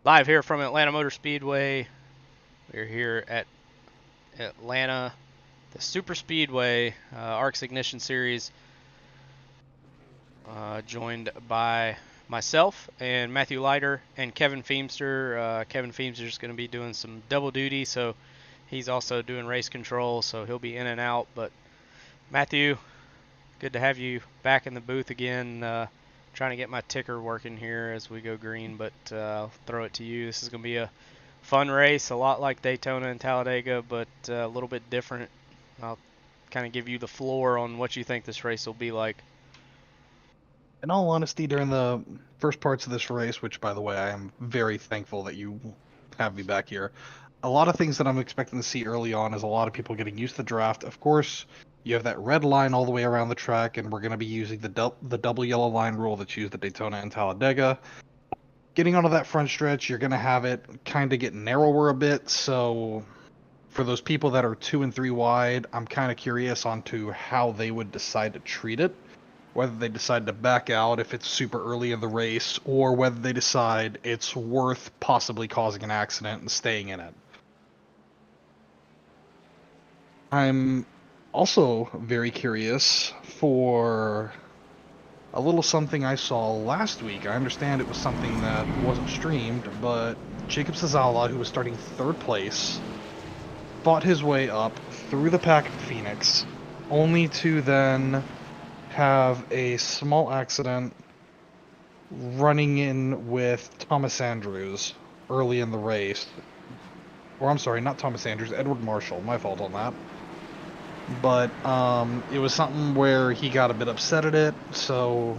Live here from Atlanta Motor Speedway. We're here at Atlanta, the Super Speedway ARCS Ignition Series, joined by myself and Matthew Leiter and Kevin Feemster. Kevin Feemster is going to be doing some double duty, so he's also doing race control, so he'll be in and out. But Matthew, good to have you back in the booth again. Trying to get my ticker working here as we go green, but I'll throw it to you. This is going to be a fun race, a lot like Daytona and Talladega, but a little bit different. I'll kind of give you the floor on what you think this race will be like. In all honesty, during the first parts of this race, which by the way, I am very thankful that you have me back here, a lot of things that I'm expecting to see early on is a lot of people getting used to the draft. Of course, you have that red line all the way around the track, and we're going to be using the double yellow line rule that's used at Daytona and Talladega. Getting onto that front stretch, you're going to have it kind of get narrower a bit, so for those people that are 2 and 3 wide, I'm kind of curious onto how they would decide to treat it. Whether they decide to back out if it's super early in the race, or whether they decide it's worth possibly causing an accident and staying in it. I'm also very curious for a little something I saw last week. I understand it was something that wasn't streamed, but Jacob Sazala, who was starting 3rd place, fought his way up through the pack at Phoenix, only to then have a small accident running in with Thomas Andrews early in the race. Or I'm sorry, not Thomas Andrews, Edward Marshall. My fault on that. But it was something where he got a bit upset at it, so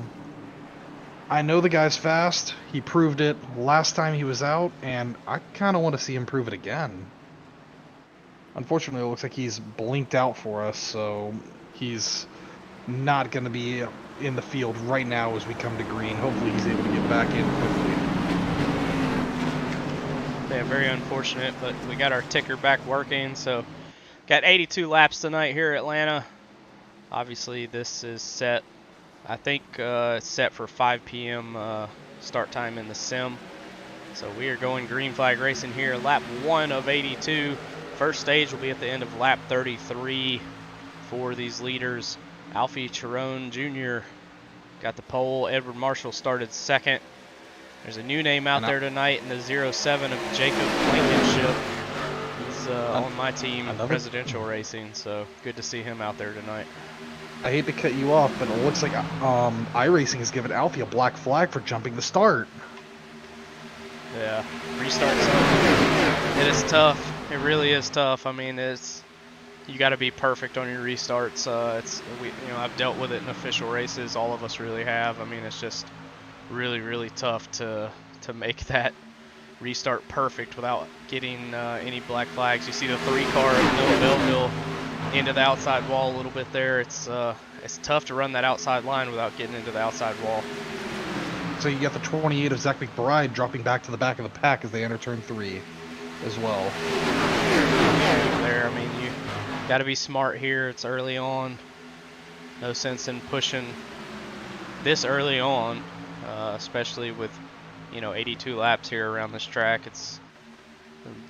I know the guy's fast. He proved it last time he was out, and I kind of want to see him prove it again. Unfortunately, it looks like he's blinked out for us, so he's not going to be in the field right now as we come to green. Hopefully he's able to get back in quickly. Yeah, very unfortunate, but we got our ticker back working, so got 82 laps tonight here at Atlanta. Obviously this is set, I think it's set for 5 p.m. Start time in the sim. So we are going green flag racing here, lap 1 of 82. First stage will be at the end of lap 33 for these leaders. Alfie Chiron Jr. got the pole. Edward Marshall started 2nd. There's a new name out there tonight in the 07 of Jacob Blankenship. He's on my team, Presidential Racing, so good to see him out there tonight. I hate to cut you off, but it looks like iRacing has given Alfie a black flag for jumping the start. Yeah, restarts. It is tough. It really is tough. I mean, you got to be perfect on your restarts. I've dealt with it in official races. All of us really have. I mean, it's just really, really tough to make that restart perfect without getting any black flags. You see the 3 car of Noah Belleville into the outside wall a little bit there. It's tough to run that outside line without getting into the outside wall. So you got the 28 of Zach McBride dropping back to the back of the pack as they enter turn 3 as well. There, I mean, you got to be smart here. It's early on. No sense in pushing this early on, especially with 82 laps here around this track. It's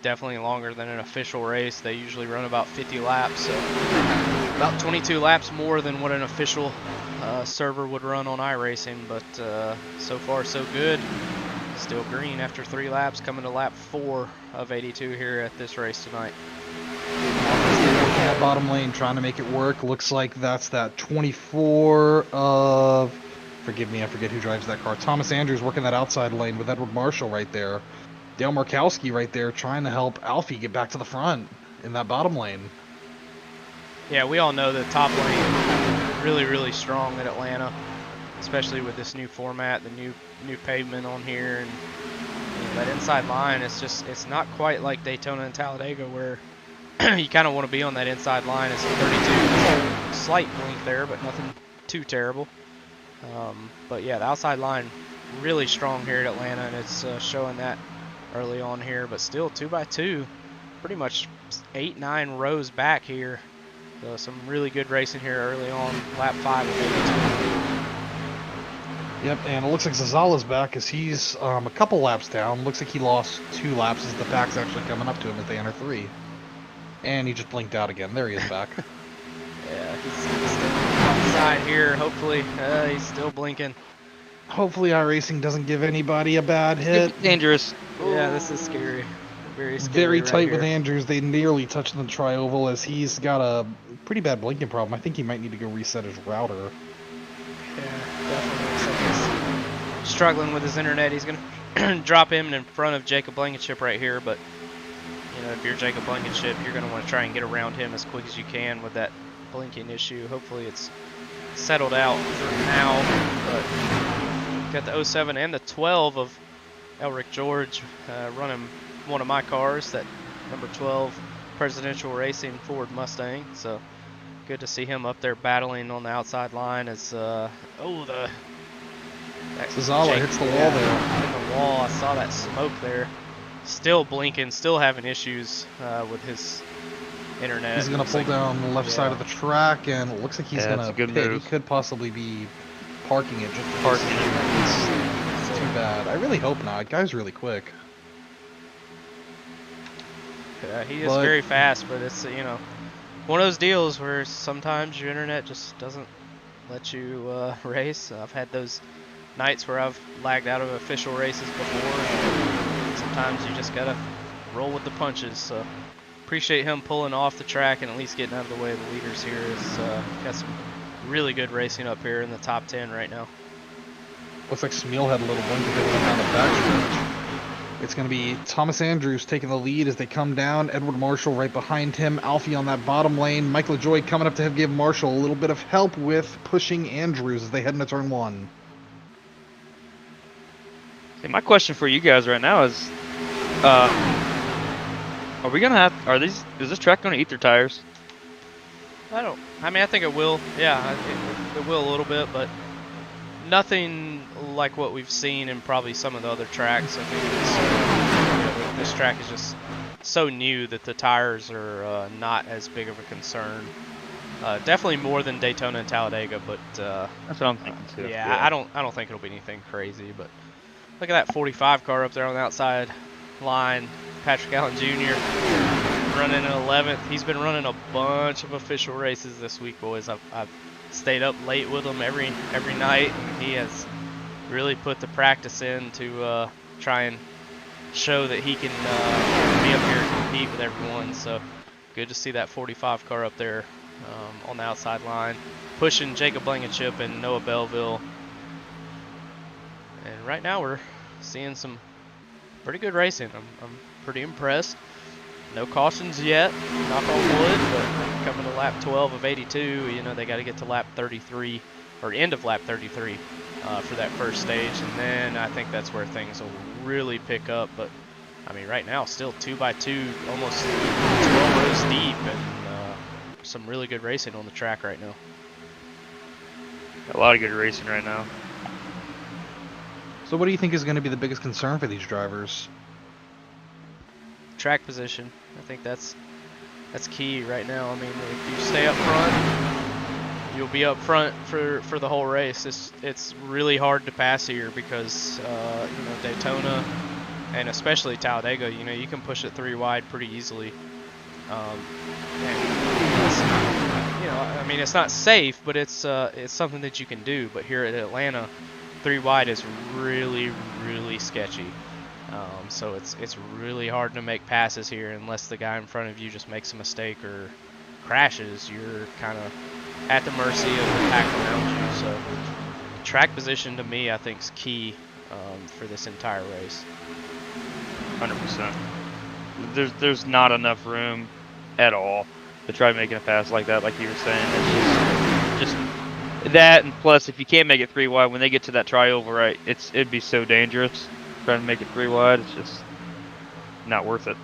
definitely longer than an official race. They usually run about 50 laps, so about 22 laps more than what an official server would run on iRacing. But so far so good. Still green after 3 laps, coming to lap 4 of 82 here at this race tonight. That bottom lane trying to make it work. Looks like that's that 24 of, forgive me, I forget who drives that car. Thomas Andrews working that outside lane with Edward Marshall right there. Dale Markowski right there trying to help Alfie get back to the front in that bottom lane. Yeah, we all know the top lane really, really strong at Atlanta, especially with this new format, the new pavement on here, and that inside line. It's not quite like Daytona and Talladega where you kind of want to be on that inside line. It's 32, slight blink there, but nothing too terrible. But yeah, the outside line really strong here at Atlanta, and it's showing that early on here, but still 2x2, pretty much 8-9 rows back here. So some really good racing here early on, lap 5 of 82. Yep, and it looks like Zazala's back as he's a couple laps down. Looks like he lost 2 laps as the pack's actually coming up to him as they enter 3. And he just blinked out again. There he is back. Yeah, he's still outside here. Hopefully, he's still blinking. Hopefully iRacing doesn't give anybody a bad hit. Could be dangerous. Yeah, this is scary. Very scary. Very right tight here. with Andrews. They nearly touched the tri-oval as he's got a pretty bad blinking problem. I think he might need to go reset his router. Yeah, definitely looks like he's struggling with his internet. He's gonna drop him in front of Jacob Blankenship right here, but you know, if you're Jacob Blankenship, you're gonna want to try and get around him as quick as you can with that blinking issue. Hopefully it's settled out for now, but got the 07 and the 12 of Elric George running one of my cars, that number 12 Presidential Racing Ford Mustang. So good to see him up there battling on the outside line as Zazala hits the wall there. Hit the wall. I saw that smoke there. Still blinking, still having issues with his internet. He's gonna pull down the left side of the track, and it looks like he's gonna good pit. move. He could possibly be parking it just parking it. It's too bad. I really hope not. Guy's really quick. He is very fast, but it's one of those deals where sometimes your internet just doesn't let you race. I've had those nights where I've lagged out of official races before, and sometimes you just gotta roll with the punches. So appreciate him pulling off the track and at least getting out of the way of the leaders here. It's got some really good racing up here in the top 10 right now. Looks like Smeal had a little blink as they went down the backstretch. It's going to be Thomas Andrews taking the lead as they come down. Edward Marshall right behind him. Alfie on that bottom lane. Michael LaJoy coming up to give Marshall a little bit of help with pushing Andrews as they head into turn 1. Hey, my question for you guys right now is, are we gonna have? Is this track gonna eat their tires? I think it will. Yeah, it will a little bit, but nothing like what we've seen in probably some of the other tracks. I think this track is just so new that the tires are not as big of a concern. Definitely more than Daytona and Talladega, but that's what I'm thinking too. Yeah, I don't think it'll be anything crazy. But look at that 45 car up there on the outside line. Patrick Allen Jr. running in 11th. He's been running a bunch of official races this week, boys. I've stayed up late with him every night, and he has really put the practice in to try and show that he can be up here and compete with everyone. So good to see that 45 car up there on the outside line, pushing Jacob Blankenship and Noah Belleville. And right now we're seeing some pretty good racing. I'm pretty impressed. No cautions yet, knock on wood, but coming to lap 12 of 82, they got to get to lap 33, or end of lap 33 for that first stage, and then I think that's where things will really pick up. But, I mean, right now, still 2x2, almost 12 rows deep, and some really good racing on the track right now. A lot of good racing right now. So what do you think is going to be the biggest concern for these drivers? Track position. I think that's key right now. I mean, if you stay up front, you'll be up front for the whole race. It's really hard to pass here because Daytona and especially Talladega, you can push it 3 wide pretty easily. It's not safe, but it's something that you can do. But here at Atlanta, 3 wide is really, really sketchy. So it's really hard to make passes here unless the guy in front of you just makes a mistake or crashes. You're kind of at the mercy of the pack around you. So track position to me, I think, is key for this entire race. 100%. There's not enough room at all to try making a pass like that, like you were saying. It's just that, and plus if you can't make it 3 wide when they get to that tri-oval, right, it'd be so dangerous. Trying to make it 3 wide, it's just not worth it.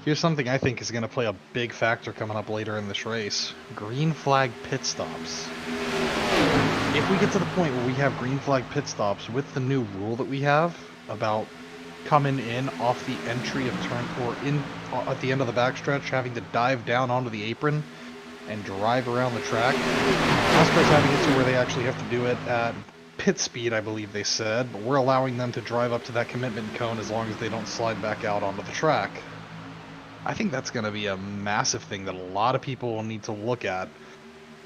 Here's something I think is going to play a big factor coming up later in this race. Green flag pit stops. If we get to the point where we have green flag pit stops with the new rule that we have about coming in off the entry of turn, or in at the end of the backstretch, having to dive down onto the apron, and drive around the track. NASCAR's having it to where they actually have to do it at pit speed, I believe they said, but we're allowing them to drive up to that commitment cone as long as they don't slide back out onto the track. I think that's going to be a massive thing that a lot of people will need to look at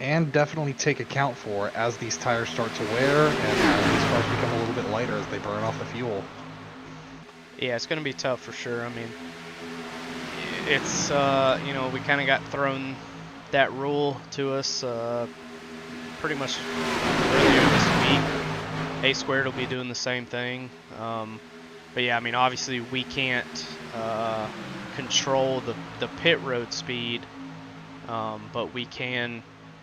and definitely take account for as these tires start to wear and as these cars become a little bit lighter as they burn off the fuel. Yeah, it's going to be tough for sure. I mean, it's, you know, we kind of got thrown that rule to us pretty much earlier this week. A Squared will be doing the same thing. But yeah, I mean, obviously we can't control the pit road speed, but we can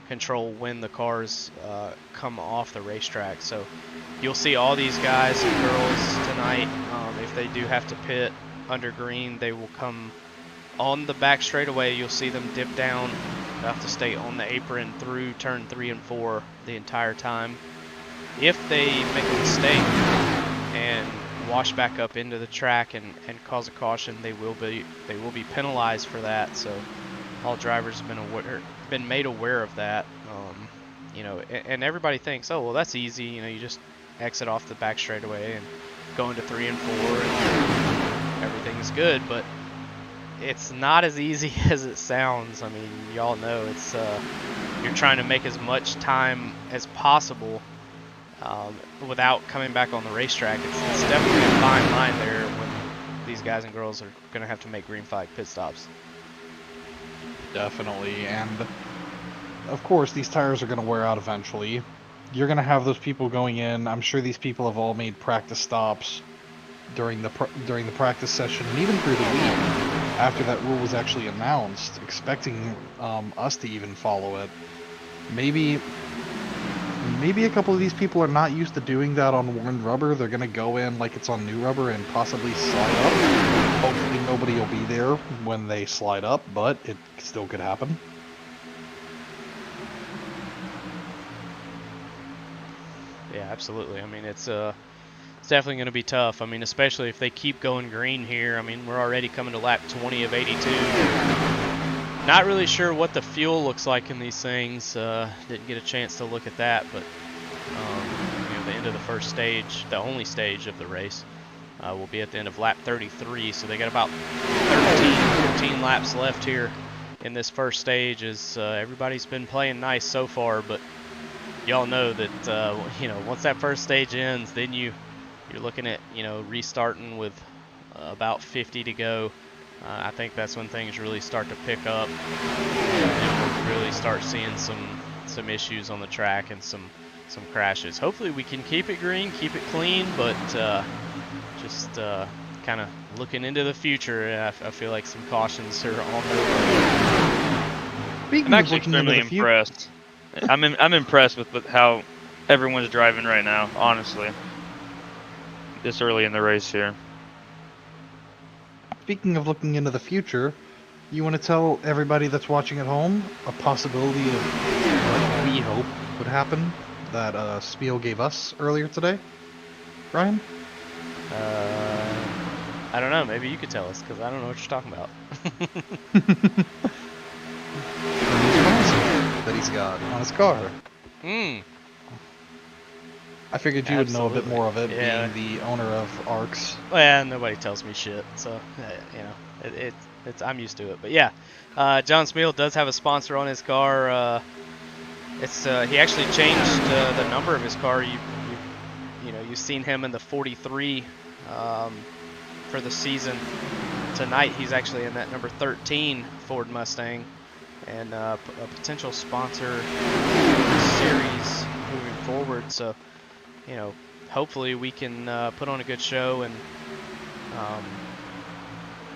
control when the cars come off the racetrack. So you'll see all these guys and girls tonight, if they do have to pit under green, they will come on the back straightaway. You'll see them dip down. They have to stay on the apron through turn 3 and 4 the entire time. If they make a mistake and wash back up into the track and cause a caution, they will be penalized for that. So all drivers have been made aware of that. You know, and everybody thinks, oh well, that's easy. You know, you just exit off the back straightaway and go into 3 and 4, and everything's good. But it's not as easy as it sounds. I mean, y'all know it's you're trying to make as much time as possible without coming back on the racetrack. It's definitely a fine line there when these guys and girls are going to have to make green flag pit stops. Definitely, and of course these tires are going to wear out eventually. You're going to have those people going in. I'm sure these people have all made practice stops during the practice session and even through the week after that rule was actually announced, expecting us to even follow it. Maybe a couple of these people are not used to doing that on worn rubber. They're going to go in like it's on new rubber and possibly slide up. Hopefully nobody will be there when they slide up, but it still could happen. Yeah, absolutely. I mean, it's definitely going to be tough. I mean, especially if they keep going green here. I mean, we're already coming to lap 20 of 82. Not really sure what the fuel looks like in these things. Didn't get a chance to look at that, but you know, the end of the first stage, the only stage of the race, will be at the end of lap 33. So they got about 14 laps left here in this first stage. As everybody's been playing nice so far, but y'all know that you know, once that first stage ends, then you're looking at, you know, restarting with about 50 to go. I think that's when things really start to pick up, and we'll really start seeing some issues on the track and some crashes. Hopefully we can keep it green, keep it clean, but just kind of looking into the future, I feel like some cautions are on their way. I'm actually extremely impressed. I'm impressed with how everyone's driving right now, honestly. This early in the race here. Speaking of looking into the future, you want to tell everybody that's watching at home a possibility of what we hope would happen that Spiel gave us earlier today? Ryan? I don't know. Maybe you could tell us, because I don't know what you're talking about. That he's got on his car. I figured you would know a bit more of it, being the owner of ARCS. Well, nobody tells me shit, so you know, it's I'm used to it. But yeah, John Smeal does have a sponsor on his car. It's he actually changed the number of his car. You know, you've seen him in the 43 for the season. Tonight he's actually in that number 13 Ford Mustang, and a potential sponsor series moving forward. So, you know, hopefully we can put on a good show and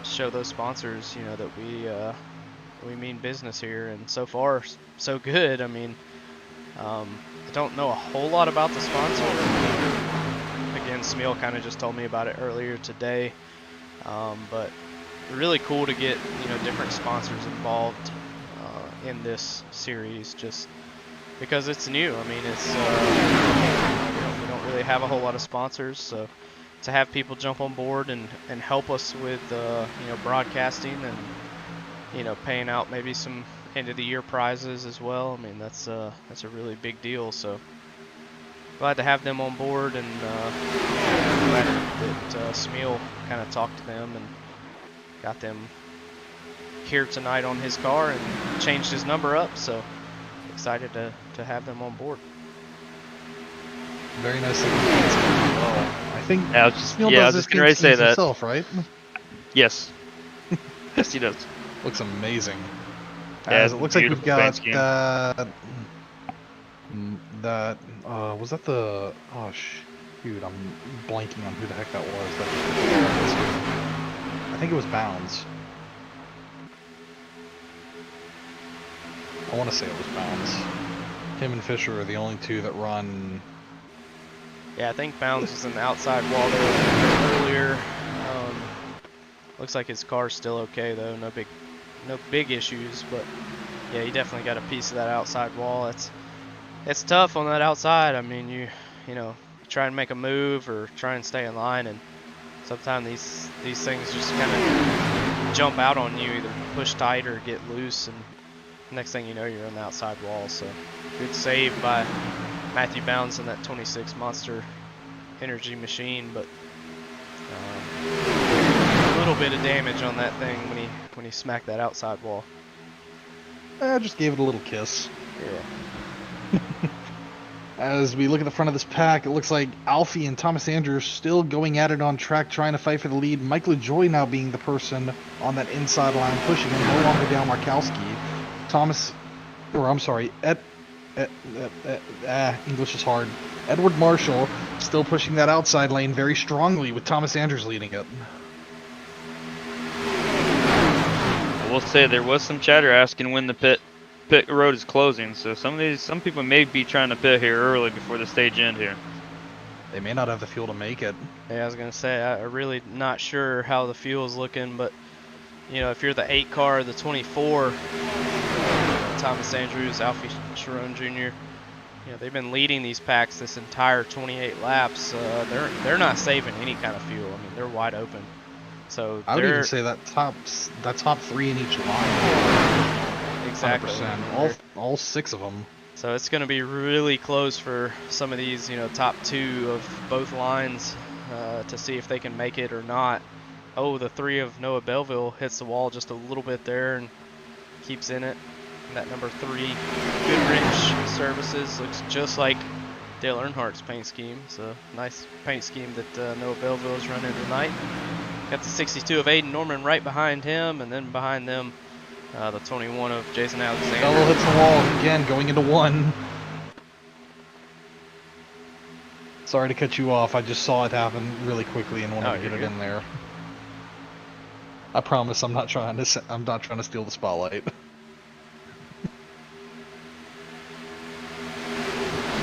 show those sponsors, you know, that we mean business here. And so far, so good. I mean, I don't know a whole lot about the sponsor. Again, Smeal kind of just told me about it earlier today. But really cool to get, you know, different sponsors involved in this series, just because it's new. I mean, it's we don't really have a whole lot of sponsors, so to have people jump on board and help us with you know, broadcasting and, you know, paying out maybe some end of the year prizes as well. I mean, that's a really big deal. So glad to have them on board, and glad that Smeal kind of talked to them and got them here tonight on his car and changed his number up. So excited to have them on board. Very nice looking paint scheme as well. I think Yeah, I was just, Smeal yeah, I does was this just getting ready paint to say schemes that. himself, right? Yes. Yes, he does. Looks amazing. Yeah, As it's it looks a like we've beautiful paint got scheme. that was that the shoot, I'm blanking on who the heck that was. That just put the ball on the screen. I think it was Bounds. I want to say it was Bounds. Him and Fisher are the only two that run. Yeah, I think Bounds was in the outside wall there earlier. Looks like his car's still okay though, no big issues, but yeah, he definitely got a piece of that outside wall. It's tough on that outside. I mean, you try and make a move or try and stay in line, and sometimes these things just kind of jump out on you, either push tight or get loose, and next thing you know, you're on the outside wall. So good save by Matthew Bounds in that 26 Monster Energy machine, but a little bit of damage on that thing when he smacked that outside wall. I just gave it a little kiss. Yeah. As we look at the front of this pack, it looks like Alfie and Thomas Andrews still going at it on track, trying to fight for the lead. Michael LaJoy now being the person on that inside line, pushing him, no longer down Markowski. English is hard. Edward Marshall still pushing that outside lane very strongly, with Thomas Andrews leading it. I will say there was some chatter asking when the pit road is closing, so some people may be trying to pit here early before the stage end here. They may not have the fuel to make it. Yeah, I was gonna say I'm really not sure how the fuel's looking, but if you're the 8 car, the 24, Thomas Andrews, Alfie Sharon Jr., they've been leading these packs this entire 28 laps. They're not saving any kind of fuel. I mean, they're wide open. So I would even say that top 3 in each line. Exactly. 100%. All 6 of them. So it's going to be really close for some of these, top 2 of both lines to see if they can make it or not. Oh, the 3 of Noah Belleville hits the wall just a little bit there and keeps in it. And that number 3, Goodrich Services, looks just like Dale Earnhardt's paint scheme. So nice paint scheme that Noah Belleville is running tonight. Got the 62 of Aiden Norman right behind him, and then behind them, the 21 of Jason Alexander. Bello hits the wall again, going into 1. Sorry to cut you off. I just saw it happen really quickly and wanted to get it in there. I promise I'm not trying to steal the spotlight.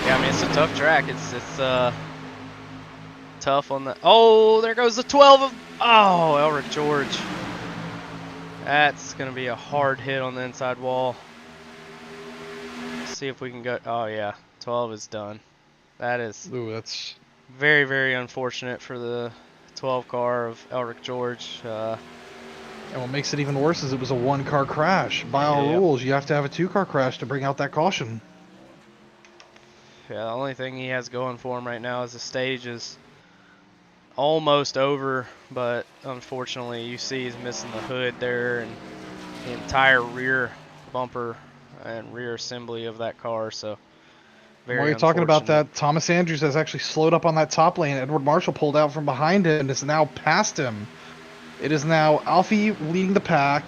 Yeah, I mean, it's a tough track. It's tough on the. Oh, there goes the 12 of. Oh, Elric George. That's going to be a hard hit on the inside wall. Let's see if we can go. Oh, yeah. 12 is done. That is very, very unfortunate for the 12 car of Elric George. And what makes it even worse is it was a 1-car crash. By all rules, you have to have a 2-car crash to bring out that caution. Yeah, the only thing he has going for him right now is the stage is almost over, but unfortunately you see he's missing the hood there and the entire rear bumper and rear assembly of that car. So very while you're talking about that, Thomas Andrews has actually slowed up on that top lane. Edward Marshall pulled out from behind him and is now past him. It is now Alfie leading the pack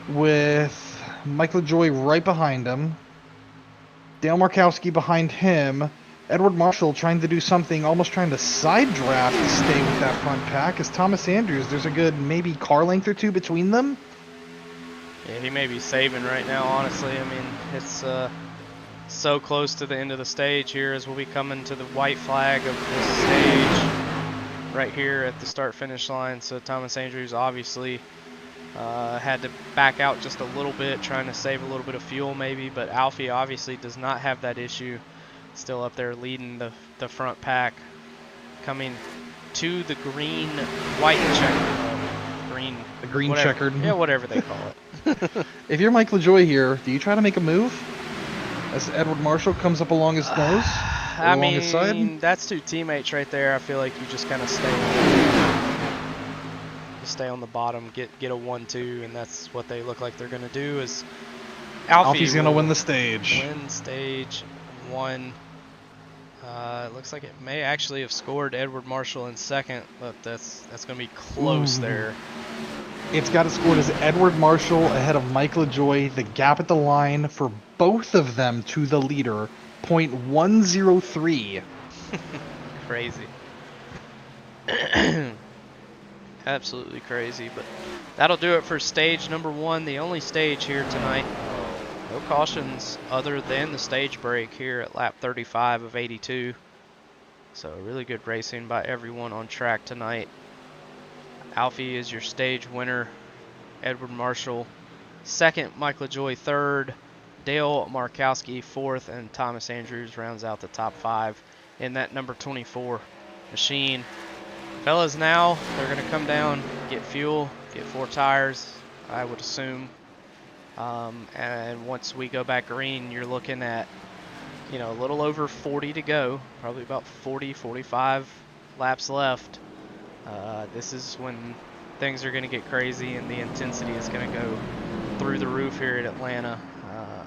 with Michael LaJoy right behind him. Dale Markowski behind him. Edward Marshall trying to do something, almost trying to side draft to stay with that front pack. As Thomas Andrews, there's a good maybe car length or 2 between them. Yeah, he may be saving right now, honestly. I mean, it's so close to the end of the stage here as we'll be coming to the white flag of this stage right here at the start-finish line. So Thomas Andrews obviously had to back out just a little bit, trying to save a little bit of fuel maybe, but Alfie obviously does not have that issue. Still up there leading the front pack, coming to the green, white checker, the green whatever, checkered. yeah, whatever they call it. If you're Mike LaJoy here, do you try to make a move as Edward Marshall comes up along his nose or I along his side? mean, that's two teammates right there. I feel like you just kind of stay on the bottom, get a 1-2, and that's what they look like they're gonna do. Is Alfie's gonna will win the stage. win stage 1. It looks like it may actually have scored Edward Marshall in second, but that's gonna be close there. It's got it scored as Edward Marshall ahead of Mike LaJoy. The gap at the line for both of them to the leader, .103. Crazy. Absolutely crazy, but that'll do it for stage number 1, the only stage here tonight. No cautions other than the stage break here at lap 35 of 82. So really good racing by everyone on track tonight. Alfie is your stage winner. Edward Marshall second, Mike LaJoy third, Dale Markowski fourth, and Thomas Andrews rounds out the top 5 in that number 24 machine. Fellas, now they're going to come down, get fuel, get 4 tires, I would assume. And once we go back green, you're looking at, you know, a little over 40 to go, probably about 40, 45 laps left. This is when things are going to get crazy and the intensity is going to go through the roof here at Atlanta.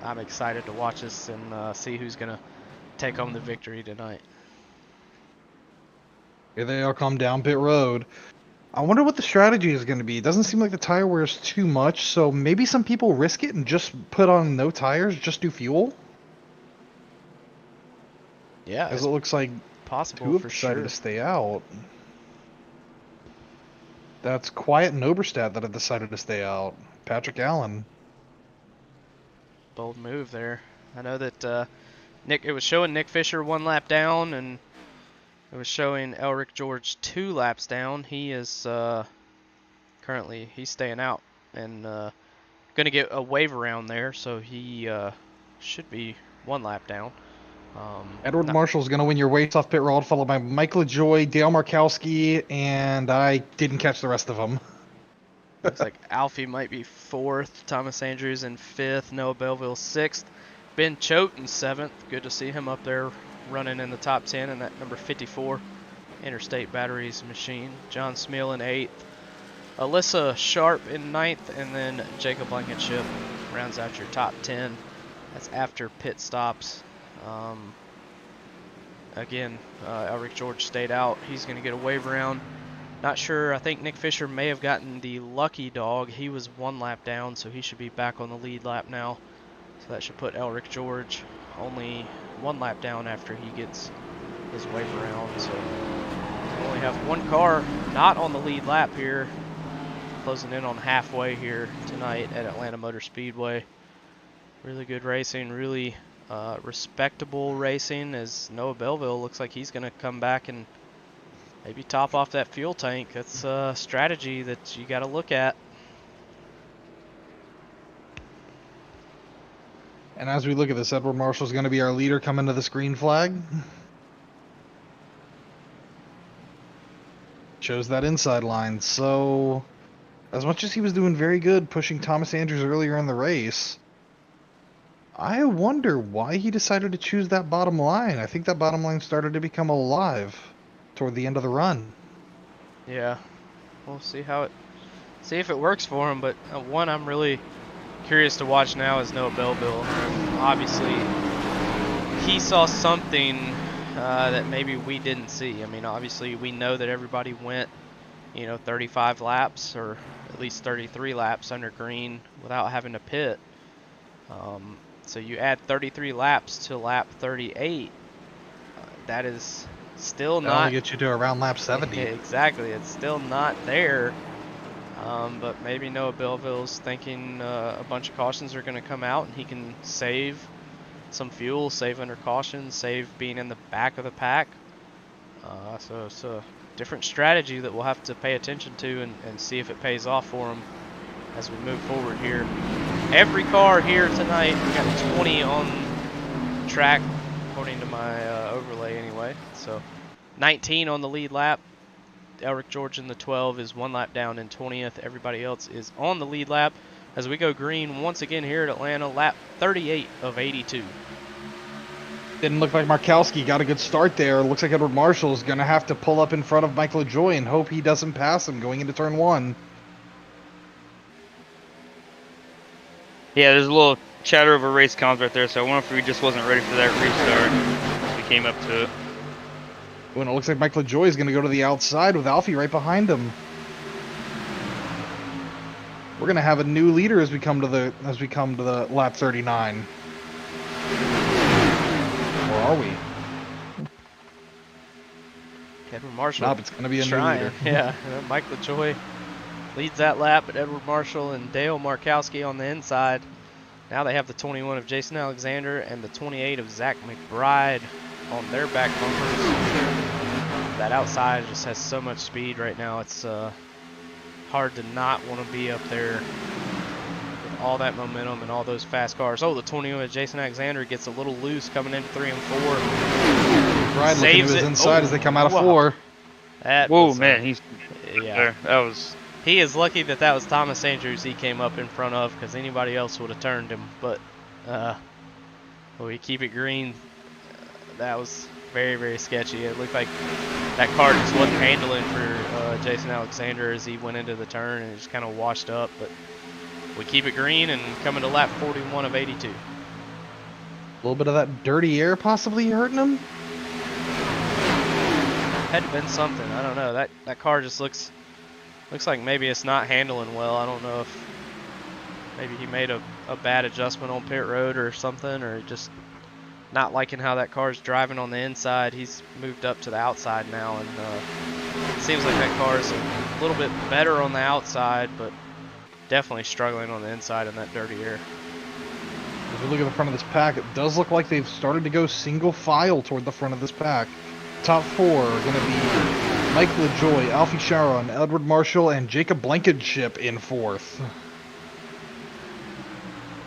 I'm excited to watch this and see who's going to take home the victory tonight. Here they all come down pit road. I wonder what the strategy is going to be. It doesn't seem like the tire wears too much, so maybe some people risk it and just put on no tires, just do fuel? Yeah, As it looks like possible 2 have for decided sure. to stay out. That's Quiet and Oberstadt that have decided to stay out. Patrick Allen. Bold move there. I know that it was showing Nick Fisher 1 lap down, and it was showing Elric George 2 laps down. He is currently he's staying out and going to get a wave around there, so he should be 1 lap down. Edward Marshall's going to win your race off pit road, followed by Mike LaJoy, Dale Markowski, and I didn't catch the rest of them. Looks like Alfie might be 4th, Thomas Andrews in 5th, Noah Belleville 6th, Ben Choate in 7th. Good to see him up there running in the top 10 in that number 54 Interstate Batteries machine. John Smeal in 8th, Alyssa Sharp in 9th, and then Jacob Blankenship rounds out your top 10. That's after pit stops. Again, Elric George stayed out. He's going to get a wave around. Not sure. I think Nick Fisher may have gotten the lucky dog. He was 1 lap down, so he should be back on the lead lap now. So that should put Elric George only 1 lap down after he gets his wave around. So we only have 1 car not on the lead lap here. Closing in on halfway here tonight at Atlanta Motor Speedway. Really good racing, really respectable racing, as Noah Belleville looks like he's going to come back and maybe top off that fuel tank. That's a strategy that you got to look at. And as we look at this, Edward Marshall's going to be our leader coming to this green flag. Chose that inside line. So, as much as he was doing very good pushing Thomas Andrews earlier in the race, I wonder why he decided to choose that bottom line. I think that bottom line started to become alive toward the end of the run. Yeah, we'll see if it works for him. But one I'm really curious to watch now is Noah Belleville. Obviously, he saw something that maybe we didn't see. I mean, obviously we know that everybody went, 35 laps or at least 33 laps under green without having to pit. So you add 33 laps to lap 38. That is still That'll not. only get you to around lap 70. Exactly, it's still not there. But maybe Noah Belleville's thinking a bunch of cautions are going to come out, and he can save some fuel, save under caution, save being in the back of the pack. So it's a different strategy that we'll have to pay attention to and see if it pays off for him as we move forward here. Every car here tonight, we got 20 on track, according to my overlay anyway. So 19 on the lead lap. Elric George in the 12 is 1 lap down in 20th. Everybody else is on the lead lap. as we go green once again here at Atlanta, lap 38 of 82. Didn't look like Markowski got a good start there. Looks like Edward Marshall is going to have to pull up in front of Michael LaJoy and hope he doesn't pass him going into turn 1. Yeah, there's a little chatter over race comms right there, so I wonder if we just wasn't ready for that restart as we came up to it. When it looks like Michael LaJoy is going to go to the outside with Alfie right behind him. We're going to have a new leader as we come to the lap 39. Or are we? Edward Marshall. Nope, it's going to be a new leader. Yeah, Mike LaJoy leads that lap, but Edward Marshall and Dale Markowski on the inside. Now they have the 21 of Jason Alexander and the 28 of Zach McBride on their back bumpers. That outside just has so much speed right now. It's hard to not want to be up there with all that momentum and all those fast cars. Oh, the 21 of Jason Alexander gets a little loose coming into 3 and 4. McBride looking to his inside as they come out of 4. Whoa, man, he's yeah. there. He is lucky that was Thomas Andrews he came up in front of, because anybody else would have turned him. But we keep it green. That was very, very sketchy. It looked like that car just wasn't handling for Jason Alexander as he went into the turn, and it just kind of washed up. But we keep it green and coming to lap 41 of 82. A little bit of that dirty air possibly hurting him? Had to been something. I don't know. That car just looks like maybe it's not handling well. I don't know if maybe he made a bad adjustment on pit road or something, or just not liking how that car's driving on the inside. He's moved up to the outside now, and it seems like that car is a little bit better on the outside, but definitely struggling on the inside in that dirty air. As we look at the front of this pack, it does look like they've started to go single file toward the front of this pack. Top 4 are going to be Mike LaJoy, Alfie Sharon, Edward Marshall, and Jacob Blankenship in 4th.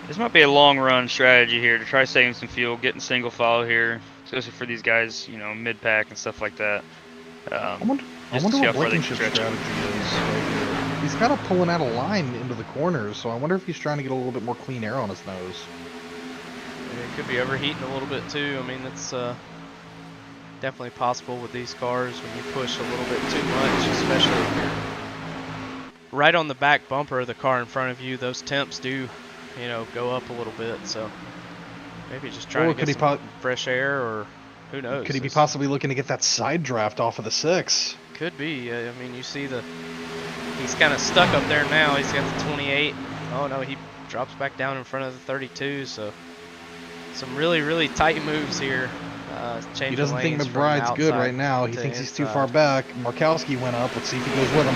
This might be a long run strategy here to try saving some fuel, getting single file here, especially for these guys, mid pack and stuff like that. I wonder what Blankenship's strategy is right here. He's kind of pulling out a line into the corners, so I wonder if he's trying to get a little bit more clean air on his nose. It could be overheating a little bit too. I mean, that's definitely possible with these cars when you push a little bit too much, especially if you're right on the back bumper of the car in front of you. Those temps do, go up a little bit. So maybe just trying to get some fresh air, or who knows? Could he be possibly looking to get that side draft off of the 6? Could be. I mean, you see he's kind of stuck up there now. He's got the 28. Oh no, he drops back down in front of the 32. So some really, really tight moves here. He doesn't think McBride's good right now. He thinks he's too far back. Markowski went up. Let's see if he goes with him.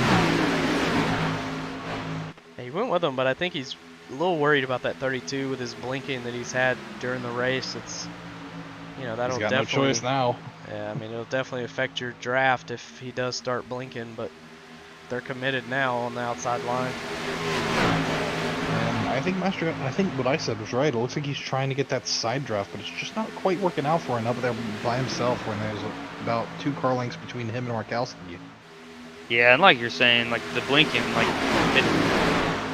He went with him, but I think he's a little worried about that 32 with his blinking that he's had during the race. It's, that'll he's got definitely. No choice now. Yeah, I mean, it'll definitely affect your draft if he does start blinking, but they're committed now on the outside line. I think what I said was right. It looks like he's trying to get that side draft, but it's just not quite working out for him up there by himself when there's about 2 car lengths between him and Markowski. Yeah, and like you're saying, like the blinking,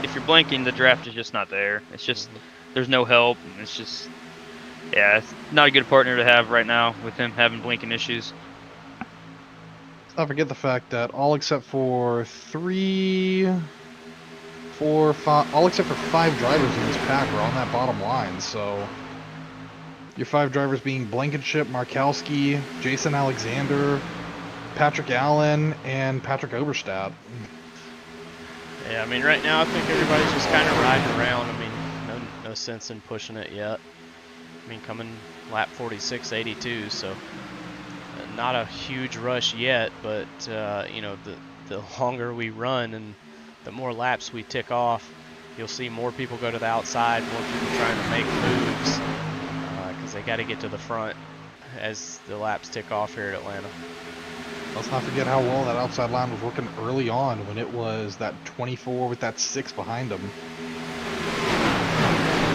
if you're blinking, the draft is just not there. It's just, there's no help. It's just, yeah, it's not a good partner to have right now with him having blinking issues. Let's not forget the fact that all except for 5 drivers in this pack are on that bottom line, so your 5 drivers being Blankenship, Markowski, Jason Alexander, Patrick Allen, and Patrick Oberstadt. Yeah, I mean, right now I think everybody's just kind of riding around. I mean, no sense in pushing it yet. I mean, coming lap 46.82, so not a huge rush yet, but the longer we run and the more laps we tick off, you'll see more people go to the outside, more people trying to make moves, because they got to get to the front as the laps tick off here at Atlanta. Let's not forget how well that outside line was working early on when it was that 24 with that 6 behind them.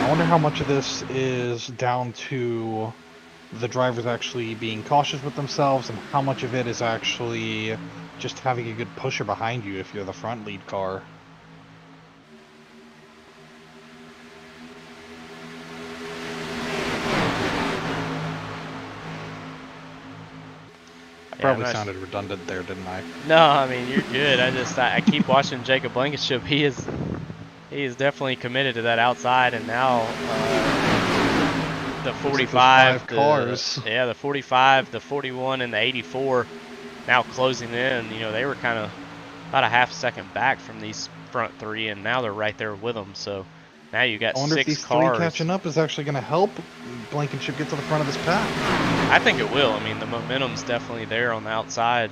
I wonder how much of this is down to the drivers actually being cautious with themselves, and how much of it is actually just having a good pusher behind you if you're the front lead car. probably I'm not sounded redundant there, didn't I? No, I mean you're good. I keep watching Jacob Blankenship. He is definitely committed to that outside, and now the Looks like those 45, cars. the 45, the 41, and the 84 now closing in. You know, they were kind of about a half second back from these front three, and now they're right there with them. So now you got I wonder if 6 these cars. 3 catching up is actually going to help Blankenship get to the front of this pack. I think it will. I mean, the momentum's definitely there on the outside.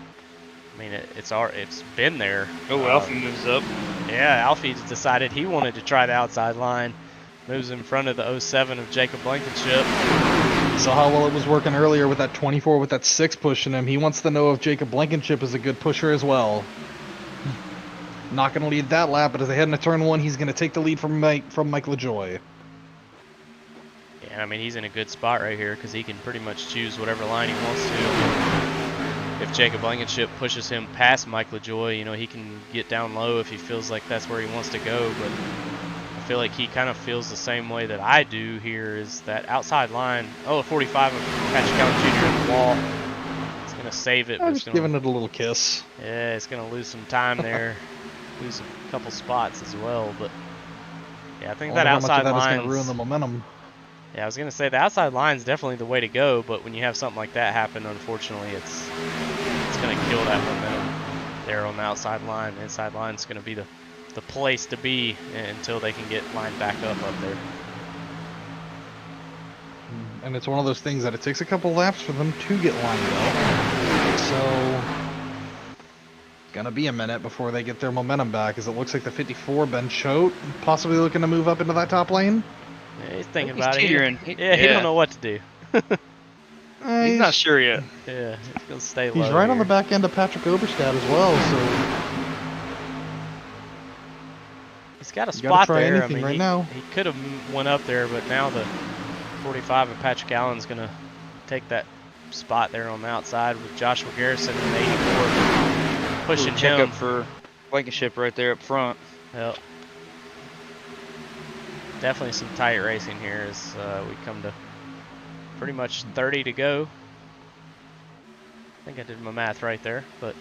I mean, it's been there. Oh, Alfie moves up. Yeah, Alfie's decided he wanted to try the outside line. Moves in front of the 07 of Jacob Blankenship. Saw how well it was working earlier with that 24 with that 6 pushing him. He wants to know if Jacob Blankenship is a good pusher as well. Not going to lead that lap, but as they head into turn 1, he's going to take the lead from Mike LaJoy. Yeah, I mean, he's in a good spot right here because he can pretty much choose whatever line he wants to. If Jacob Blankenship pushes him past Mike LaJoy, you know, he can get down low if he feels like that's where he wants to go. But I feel like he kind of feels the same way that I do here, is that outside line. Oh, the 45 of Patrick Allen Jr. in the wall. It's going to save it. I'm just giving it a little kiss. Yeah, it's going to lose some time there. Lose a couple spots as well. But yeah, I think that outside line is going to ruin the momentum. Yeah, I was going to say the outside line is definitely the way to go, but when you have something like that happen, unfortunately, it's going to kill that momentum there on the outside line. The inside line is going to be the place to be until they can get lined back up there. And it's one of those things that it takes a couple laps for them to get lined up. So it's going to be a minute before they get their momentum back, as it looks like the 54, Ben Choate, possibly looking to move up into that top lane. Yeah, he's thinking about it. He Yeah, don't know what to do. He's not sure yet. Yeah, he's going to stay low. He's right here. on the back end of Patrick Oberstadt as well, so he's got a spot there. I mean, now. He could have went up there, but now the 45 of Patrick Allen's going to take that spot there on the outside with Joshua Garrison and 84 pushing check him. up for Blankenship right there up front. Yep. Definitely some tight racing here as we come to pretty much 30 to go. I think I did my math right there, but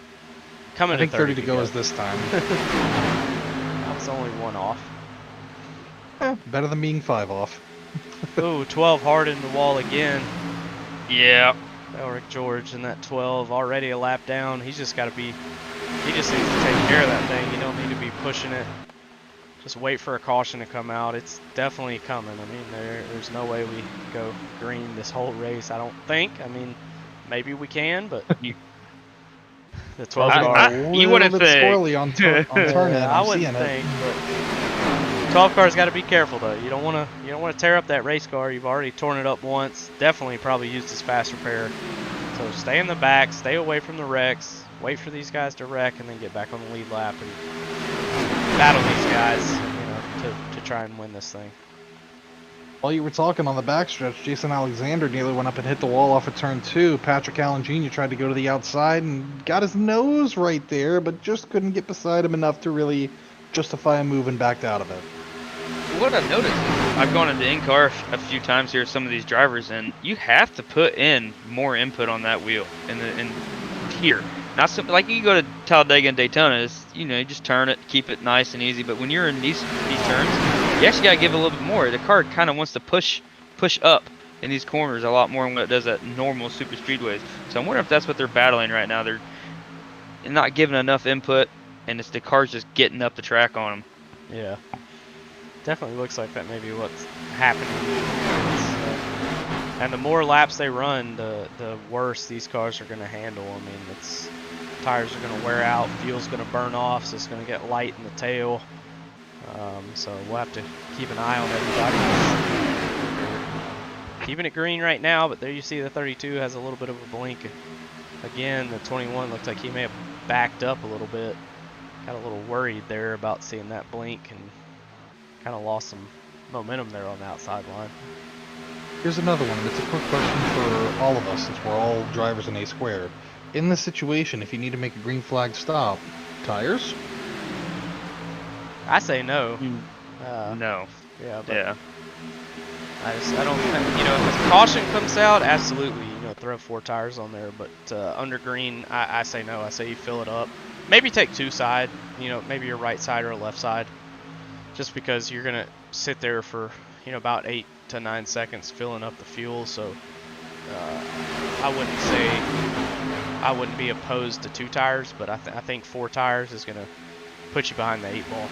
coming to 30 to go is this time. That was only 1 off. Better than being 5 off. Ooh, 12 hard in the wall again. Yeah. Elric George in that 12, already a lap down. He just needs to take care of that thing. You don't need to be pushing it. Just wait for a caution to come out. It's definitely coming. I mean, there's no way we go green this whole race, I don't think. I mean, maybe we can, but the 12 car. You wouldn't think. Squirrely on turn I wouldn't think, but 12 car's got to be careful though. You don't want to tear up that race car. You've already torn it up once. Definitely probably used as fast repair. So stay in the back, stay away from the wrecks, wait for these guys to wreck, and then get back on the lead lap and battle these guys, you know, to try and win this thing. While you were talking on the backstretch, Jason Alexander nearly went up and hit the wall off of turn 2. Patrick Allen Jr. tried to go to the outside and got his nose right there, but just couldn't get beside him enough to really justify him moving back out of it. What I've noticed, I've gone into in-car a few times here, some of these drivers, and you have to put in more input on that wheel in here. Not something like you go to Talladega and Daytona, it's, you know, you just turn it, keep it nice and easy. But when you're in these turns, you actually gotta give it a little bit more. The car kind of wants to push up in these corners a lot more than what it does at normal super speedways. So I'm wondering if that's what they're battling right now. They're not giving enough input, and it's the car's just getting up the track on them. Yeah, definitely looks like that may be what's happening. And the more laps they run, the worse these cars are going to handle. I mean, tires are going to wear out, fuel's going to burn off, so it's going to get light in the tail. So we'll have to keep an eye on everybody. Keeping it green right now, but there you see the 32 has a little bit of a blink. Again, the 21 looks like he may have backed up a little bit. Got a little worried there about seeing that blink and kind of lost some momentum there on the outside line. Here's another one, and it's a quick question for all of us, since we're all drivers in A-squared. In this situation, if you need to make a green flag stop, tires? I say no. No. Yeah, but Yeah. I don't think, you know, if a caution comes out, absolutely, you know, throw 4 tires on there. But under green, I say no. I say you fill it up. Maybe take 2 side. You know, maybe your right side or a left side. Just because you're gonna sit there for about 8 to 9 seconds filling up the fuel. So I wouldn't be opposed to 2 tires, but I think 4 tires is gonna put you behind the 8 ball.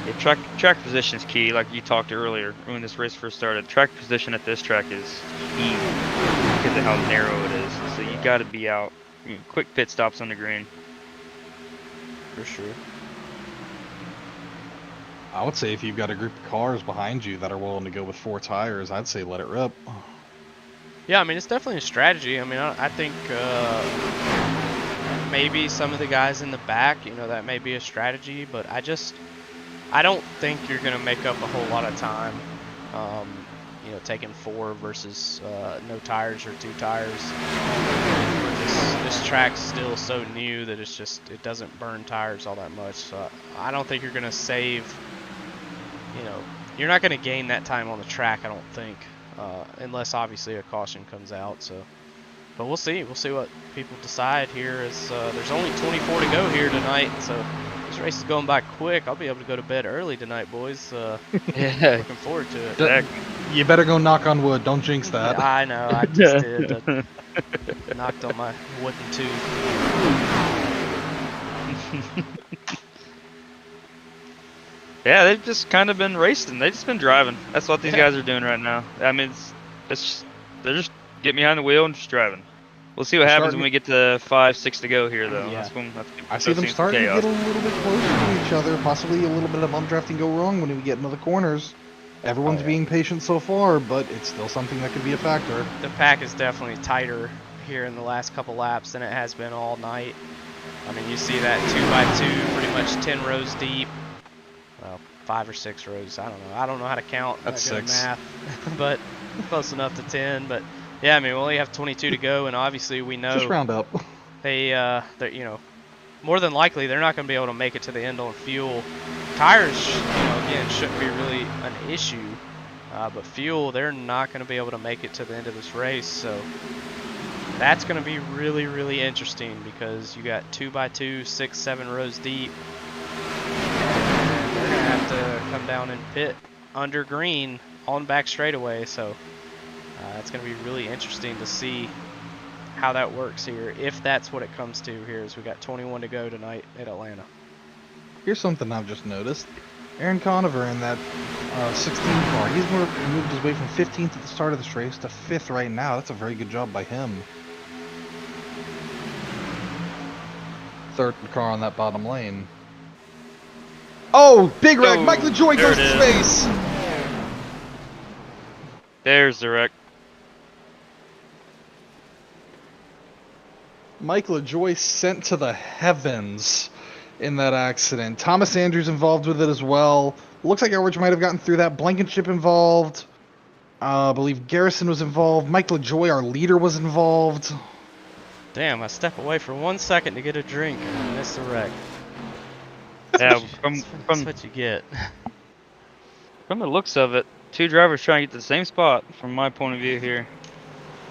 Yeah, track position is key, like you talked earlier when this race first started. Track position at this track is key because of how narrow it is. So you got to be out. Quick pit stops on the green. For sure. I would say if you've got a group of cars behind you that are willing to go with 4 tires, I'd say let it rip. Yeah, I mean, it's definitely a strategy. I mean, I think maybe some of the guys in the back, that may be a strategy, but I don't think you're going to make up a whole lot of time, taking 4 versus no tires or 2 tires. This track's still so new that it doesn't burn tires all that much. So I don't think you're going to save, you're not going to gain that time on the track, I don't think, unless obviously a caution comes out. So, but we'll see. We'll see what people decide here. As there's only 24 to go here tonight, so this race is going by quick. I'll be able to go to bed early tonight, boys. Yeah. Looking forward to it. Exactly. You better go knock on wood. Don't jinx that. Yeah, I know. I just did. Knocked on my wooden tooth. Yeah, they've just kind of been racing. They've just been driving. That's what these guys are doing right now. I mean, they're just getting behind the wheel and just driving. We'll see what happens when we get to 5, 6 to go here, though. Yeah. I see them starting to get a little bit closer to each other. Possibly a little bit of bump drafting go wrong when we get into the corners. Everyone's being patient so far, but it's still something that could be a factor. The pack is definitely tighter here in the last couple laps than it has been all night. I mean, you see that 2x2 pretty much 10 rows deep. Well, 5 or 6 rows. I don't know. I don't know how to count. That's I'm not good 6. at math, but close enough to 10. But yeah, I mean, we only have 22 to go, and obviously we know Just round up. they're more than likely they're not going to be able to make it to the end on fuel. Tires, again, shouldn't be really an issue, but fuel, they're not going to be able to make it to the end of this race. So that's going to be really, really interesting because you got 2x2, 6, 7 rows deep. And they're going to have to come down and pit under green on back straightaway. So it's going to be really interesting to see how that works here, if that's what it comes to here, as we got 21 to go tonight at Atlanta. Here's something I've just noticed. Aaron Conover in that 16 car, he's moved his way from 15th at the start of this race to 5th right now. That's a very good job by him. 3rd car on that bottom lane. Oh, big wreck! Oh, Mike LaJoy there goes it to is. space! There's the wreck. Mike LaJoy sent to the heavens in that accident. Thomas Andrews involved with it as well. Looks like Elridge might have gotten through that. Blankenship involved. I believe Garrison was involved. Mike LaJoy, our leader, was involved. Damn, I step away for 1 second to get a drink and miss the wreck. Yeah, That's what you get. from the looks of it, 2 drivers trying to get to the same spot from my point of view here.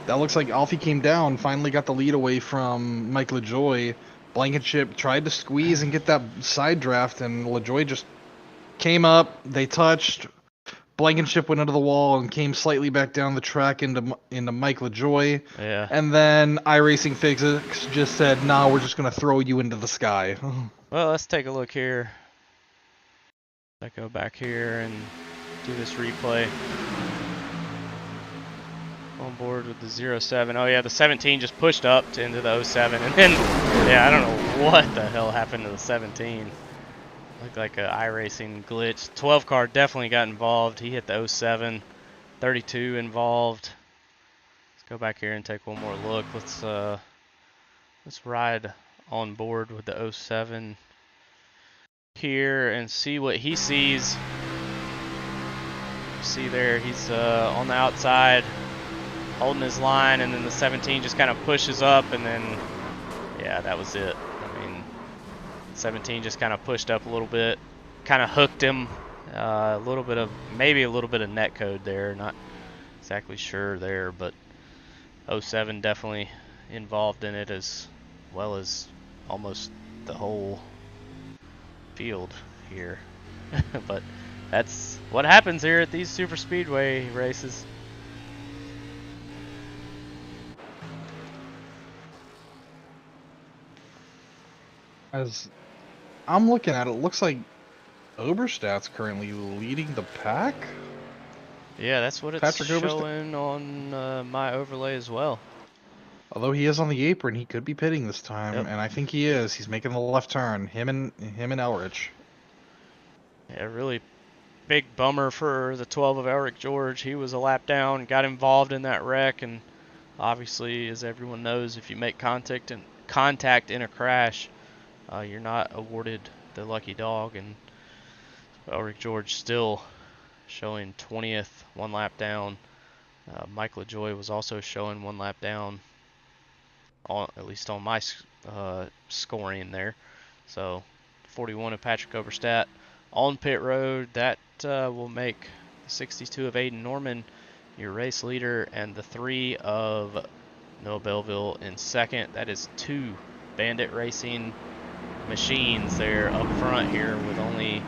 That looks like Alfie came down, finally got the lead away from Mike LaJoy. Blankenship tried to squeeze and get that side draft, and LaJoy just came up. They touched. Blankenship went into the wall and came slightly back down the track into Mike LaJoy. Yeah. And then iRacing Physics just said, "Nah, we're just gonna throw you into the sky." Well, let's take a look here. Let's go back here and do this replay. On board with the 07. Oh yeah, the 17 just pushed up into the 07, and then yeah, I don't know what the hell happened to the 17. Looked like a iRacing glitch. 12 car definitely got involved. He hit the 07. 32 involved. Let's go back here and take one more look. Let's ride on board with the 07 here and see what he sees. See there, he's on the outside, holding his line, and then the 17 just kind of pushes up, and then yeah, that was it. I mean, 17 just kind of pushed up a little bit, kind of hooked him. Maybe a little bit of net code there, not exactly sure there, but 07 definitely involved in it, as well as almost the whole field here. But that's what happens here at these super speedway races. As I'm looking at it, looks like Oberstadt's currently leading the pack. Yeah, that's what it's Patrick Oberstadt? showing on my overlay as well. Although he is on the apron, he could be pitting this time, Yep. and I think he is. He's making the left turn. Him and Elrich. Yeah, really big bummer for the 12 of Eric George. He was a lap down, got involved in that wreck, and obviously, as everyone knows, if you make contact in a crash, you're not awarded the lucky dog. And Eric George still showing 20th, 1 lap down. Mike LaJoy was also showing 1 lap down, at least on my scoring there. So 41 of Patrick Oberstadt on pit road. That will make the 62 of Aiden Norman your race leader, and the 3 of Noah Belleville in second. That is 2 Bandit Racing machines there up front here with only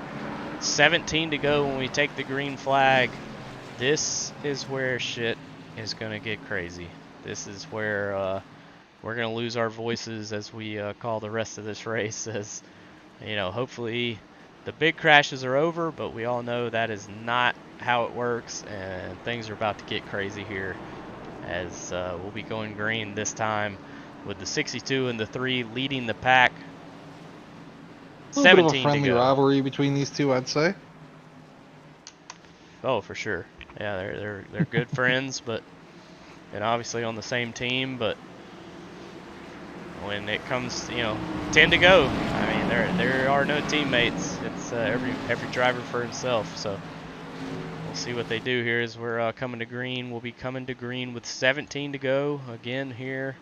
17 to go when we take the green flag. This is where shit is going to get crazy. This is where we're going to lose our voices as we call the rest of this race. As you know, hopefully the big crashes are over, but we all know that is not how it works, and things are about to get crazy here, as we'll be going green this time with the 62 and the 3 leading the pack. A little bit of 17 a friendly to go. rivalry between these two, I'd say. Oh, for sure. Yeah, they're good friends, and obviously on the same team. But when it comes, 10 to go, I mean, there are no teammates. It's every driver for himself. So we'll see what they do here as we're coming to green. We'll be coming to green with 17 to go again here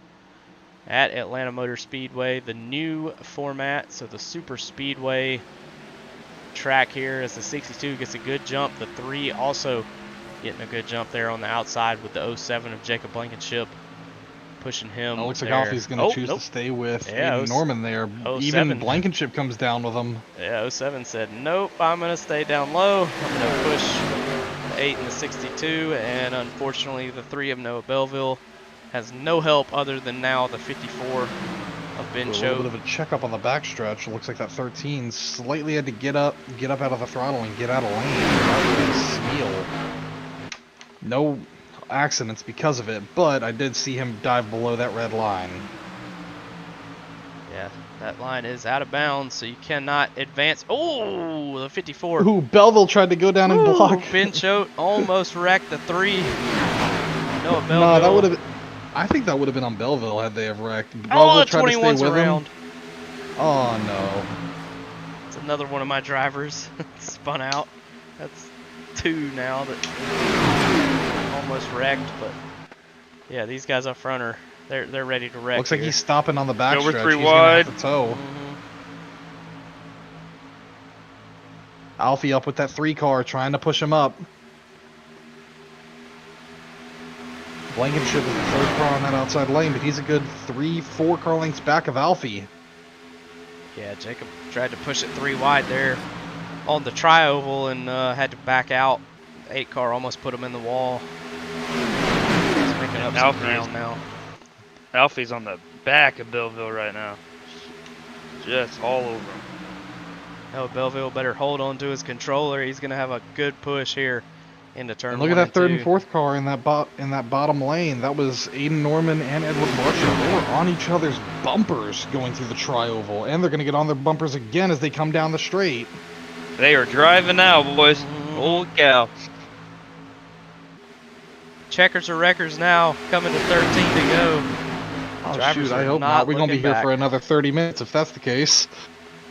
at Atlanta Motor Speedway. The new format, so the super speedway track here, as the 62 gets a good jump. The 3 also getting a good jump there on the outside with the 07 of Jacob Blankenship pushing him. It looks like there. Alfie's going to choose to stay with Aiden Norman there. 07. Even Blankenship comes down with him. Yeah, 07 said, nope, I'm going to stay down low. I'm going to push the 8 and the 62, and unfortunately the 3 of Noah Belleville has no help other than now the 54 of Ben A Choate. little bit of a checkup on the backstretch. It looks like that 13 slightly had to get up out of the throttle and get out of lane. That was Steele. No accidents because of it, but I did see him dive below that red line. Yeah, that line is out of bounds, so you cannot advance. Oh, the 54. Ooh, Belleville tried to go down and block. Ben Choate almost wrecked the 3. Noah Belleville. No, that would have been... I think that would have been on Belleville had they have wrecked. Oh, Belleville tried to stay with around. him. Oh, no. It's another one of my drivers spun out. That's 2 now that almost wrecked, but yeah, these guys up front are they're ready to wreck. Looks like here. he's stopping on the backstretch. Over 3 He's wide. gonna have to tow. Mm-hmm. Alfie up with that 3 car, trying to push him up. Blankenship is the 3rd car on that outside lane, but he's a good 3-4 car lengths back of Alfie. Yeah, Jacob tried to push it 3 wide there on the tri-oval and had to back out. The 8 car almost put him in the wall. He's making up some ground now. Alfie's on the back of Belleville right now. Just all over him. No, Belleville better hold on to his controller. He's going to have a good push here into turn 1 And look at that 3rd and 2. 4th car in that bottom lane. That was Aiden Norman and Edward Marshall. They were on each other's bumpers going through the tri-oval, and they're going to get on their bumpers again as they come down the straight. They are driving now, boys. Holy cow. Checkers or wreckers now, coming to 13 to go. Oh, Drivers shoot, I are hope not not. We're going to be looking here back. for another 30 minutes if that's the case.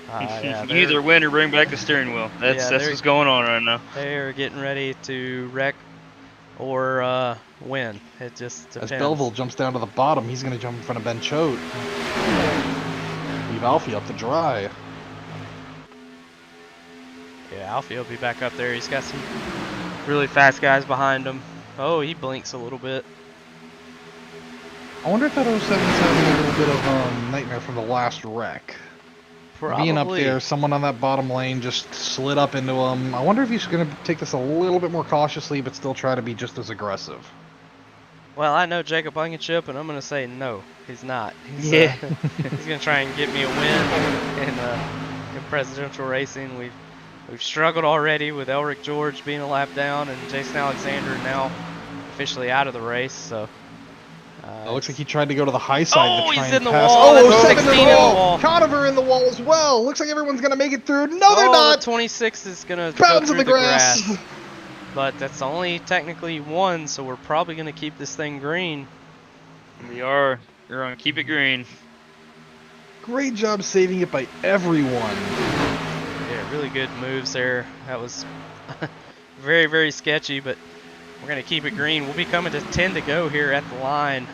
Yeah, You either win or bring back the steering wheel. That's what's going on right now. They're getting ready to wreck or win. It just depends. As Belleville jumps down to the bottom, he's going to jump in front of Ben Choate. Leave Alfie up to dry. Yeah, Alfie will be back up there. He's got some really fast guys behind him. Oh, he blinks a little bit. I wonder if that 07's having a little bit of nightmare from the last wreck. Being up Probably. there, someone on that bottom lane just slid up into him. I wonder if he's going to take this a little bit more cautiously, but still try to be just as aggressive. Well, I know Jacob Blankenship, and I'm going to say no, he's not. He's Yeah. he's going to try and get me a win in presidential racing. We've struggled already with Elric George being a lap down and Jason Alexander now officially out of the race. So It looks like he tried to go to the high side to try he's and in the pass. wall. Oh, That's 07 16 in the wall. wall. Conover in the wall as well. Looks like everyone's going to make it through. No, they're The not. 26 is going to go Bounds through in the grass. But that's only technically one, so we're probably going to keep this thing green. We are. We're going to keep it green. Great job saving it by everyone. Yeah, really good moves there. That was very, very sketchy, but we're going to keep it green. We'll be coming to 10 to go here at the line.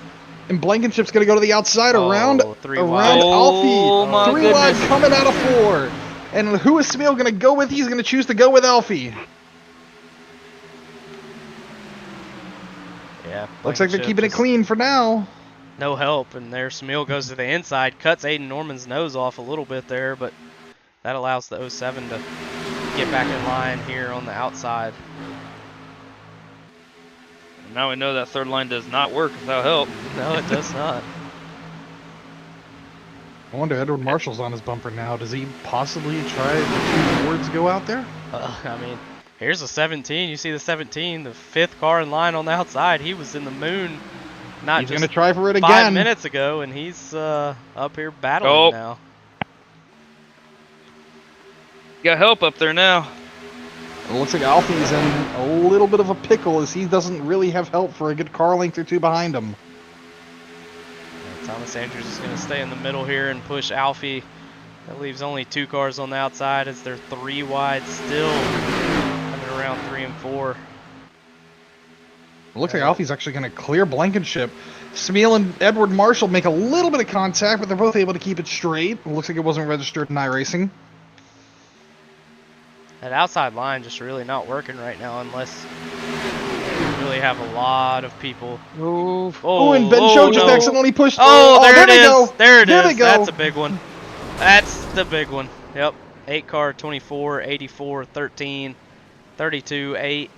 And Blankenship's going to go to the outside around three wide. Alfie. Oh my 3 wide goodness. coming out of 4. And who is Smil going to go with? He's going to choose to go with Alfie. Yeah. Looks like they're Blankenship keeping it just clean for now. No help, and there Smil goes to the inside, cuts Aiden Norman's nose off a little bit there, but that allows the 07 to get back in line here on the outside. Now we know that third line does not work without help. No, it does not. I wonder, Edward Marshall's on his bumper now. Does he possibly try the 2 boards go out there? I mean, here's a 17. You see the 17, the 5th car in line on the outside. He was in the moon not He's just going to try for it 5 again. minutes ago, and he's up here battling now. Got help up there now. It looks like Alfie's in a little bit of a pickle as he doesn't really have help for a good car length or 2 behind him. Thomas Andrews is going to stay in the middle here and push Alfie. That leaves only 2 cars on the outside as they're 3 wide still, coming around 3 and 4. It looks like Alfie's actually going to clear Blankenship. Smil and Edward Marshall make a little bit of contact, but they're both able to keep it straight. It looks like it wasn't registered in iRacing. That outside line just really not working right now unless you really have a lot of people. Oh, and Ben Cho just accidentally pushed. Oh, there it they is. go. There it They is. go. That's a big one. That's the big one. Yep. 8 car, 24, 84, 13, 32, 8,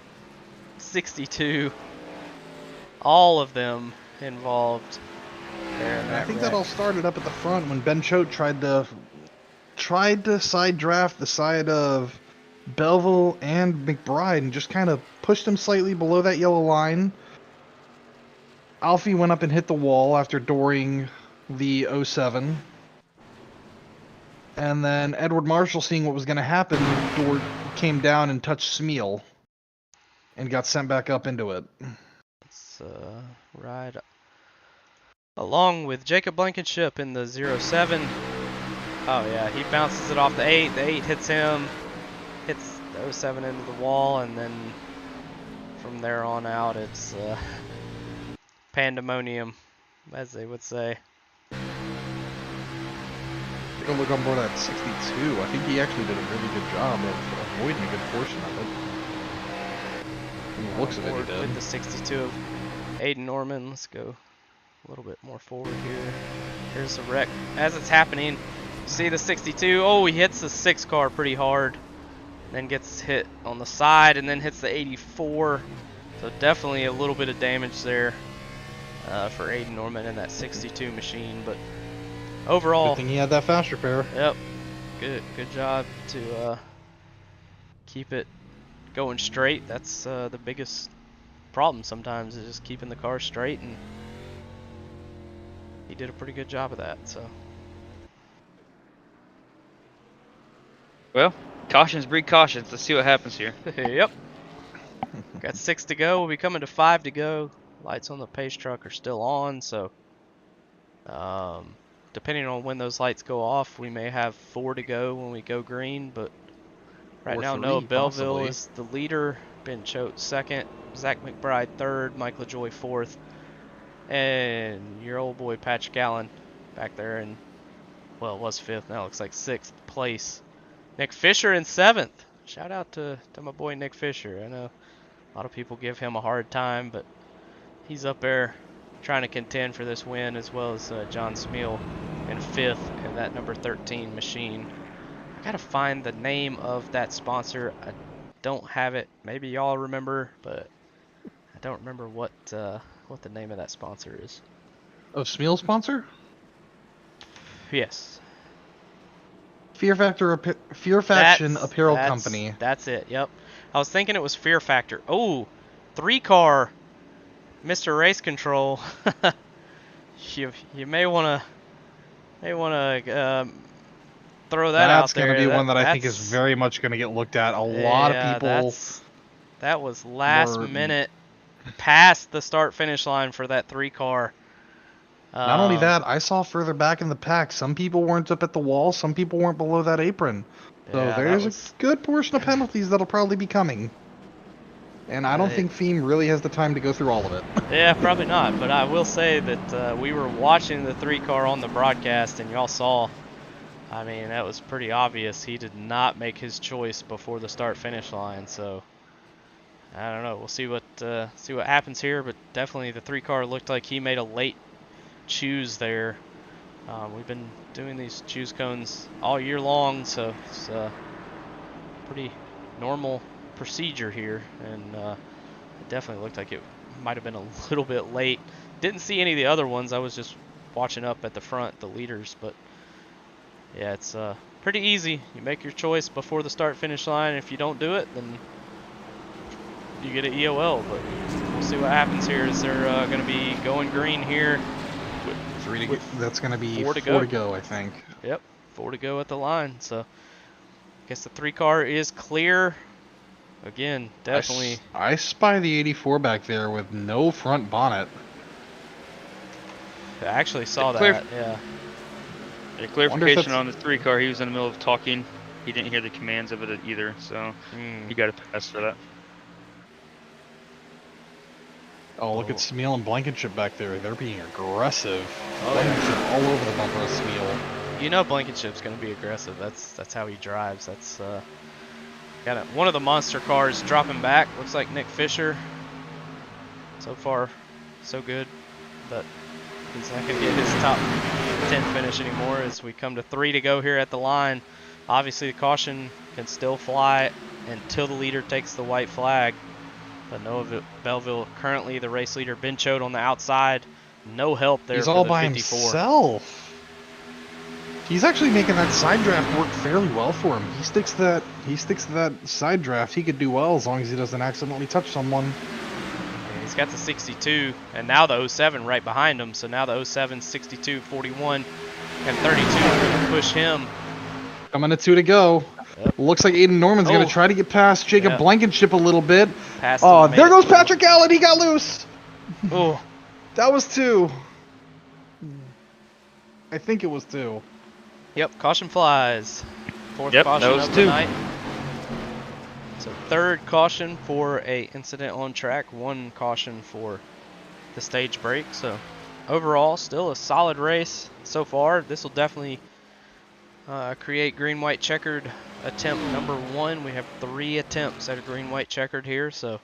62. All of them involved there in that I think wreck. that all started up at the front when Ben Choate tried to side draft the side of Belleville and McBride and just kind of pushed him slightly below that yellow line. Alfie went up and hit the wall after dooring the 07. And then Edward Marshall, seeing what was going to happen, came down and touched Smil and got sent back up into it. Let's ride along with Jacob Blankenship in the 07. Oh yeah, he bounces it off the 8. The 8 hits him, hits the 07 into the wall, and then from there on out it's pandemonium, as they would say. Take a look on board at 62. I think he actually did a really good job of avoiding a good portion of it. From the looks of it, he did. With the 62 of Aiden Norman. Let's go a little bit more forward here. Here's the wreck. As it's happening, you see the 62. Oh, he hits the 6 car pretty hard. Then gets hit on the side and then hits the 84. So definitely a little bit of damage there for Aiden Norman in that 62 machine. But overall, Good thing he had that fast repair. yep, good job to keep it going straight. That's the biggest problem sometimes, is just keeping the car straight, and he did a pretty good job of that. So Well, cautions breed cautions. Let's see what happens here. yep, got 6 to go. We'll be coming to 5 to go. Lights on the pace truck are still on, so depending on when those lights go off, we may have 4 to go when we go green, but right Or now 3, Noah Belleville possibly. is the leader, Ben Choate 2nd, Zach McBride 3rd, Mike LaJoy 4th, and your old boy Patrick Allen back there in, well, it was 5th, now it looks like 6th place. Nick Fisher in 7th. Shout out to my boy Nick Fisher. I know a lot of people give him a hard time, but he's up there trying to contend for this win, as well as John Smeal in 5th in that number 13 machine. I gotta find the name of that sponsor. I don't have it. Maybe y'all remember, but I don't remember what the name of that sponsor is. Oh, Smeal sponsor? Yes. Fear Faction Apparel Company. That's it. Yep. I was thinking it was Fear Factor. Oh, 3-car, Mr. Race Control. you may wanna throw that out That's there. going to be one that I think is That's very much going to get looked at. A lot of people that was last were minute past the start finish line for that 3-car. Not only that, I saw further back in the pack, some people weren't up at the wall, some people weren't below that apron. So Yeah, there's a good portion of penalties that'll probably be coming. And I don't think FEME really has the time to go through all of it. Yeah, probably not. But I will say that we were watching the 3-car on the broadcast, and y'all saw, I mean, that was pretty obvious. He did not make his choice before the start-finish line. So I don't know. We'll see what happens here. But definitely the 3-car looked like he made a late choose there. We've been doing these choose cones all year long, so it's pretty normal procedure here, and it definitely looked like it might have been a little bit late. Didn't see any of the other ones. I was just watching up at the front, the leaders, but yeah, it's pretty easy. You make your choice before the start finish line. If you don't do it, then you get an EOL, but we'll see what happens here. Is they're going to be going green here. That's going to be 4 to go, I think. Yep, 4 to go at the line. So I guess the 3-car is clear. Again, definitely. I spy the 84 back there with no front bonnet. I actually saw that, yeah. Yeah, clarification on the 3-car, he was in the middle of talking. He didn't hear the commands of it either, so he got a pass for that. Oh, look at Smeal and Blankenship back there. They're being aggressive. Oh, Blankenship all over the bumper of Smeal. You know Blankenship's going to be aggressive. That's how he drives. That's got one of the monster cars dropping back. Looks like Nick Fisher. So far, so good. But he's not going to get his top 10 finish anymore as we come to 3 to go here at the line. Obviously, the caution can still fly until the leader takes the white flag. But Noah Belleville, currently the race leader, Ben Choate on the outside. No help there. He's all the by 54. himself. He's actually making that side draft work fairly well for him. He sticks to that side draft. He could do well as long as he doesn't accidentally touch someone. And he's got the 62, and now the 07 right behind him. So now the 07, 62, 41, and 32 are going to push him. Coming to 2 to go. Yep. Looks like Aiden Norman's going to try to get past Jacob Blankenship a little bit. Oh, there goes Patrick Allen. He got loose. Oh, that was 2. I think it was 2. Yep, caution flies. 4th caution of the night. So 3rd caution for a incident on track, 1 caution for the stage break. So overall, still a solid race so far. This will definitely create green-white checkered attempt number 1. We have 3 attempts at a green-white checkered here. So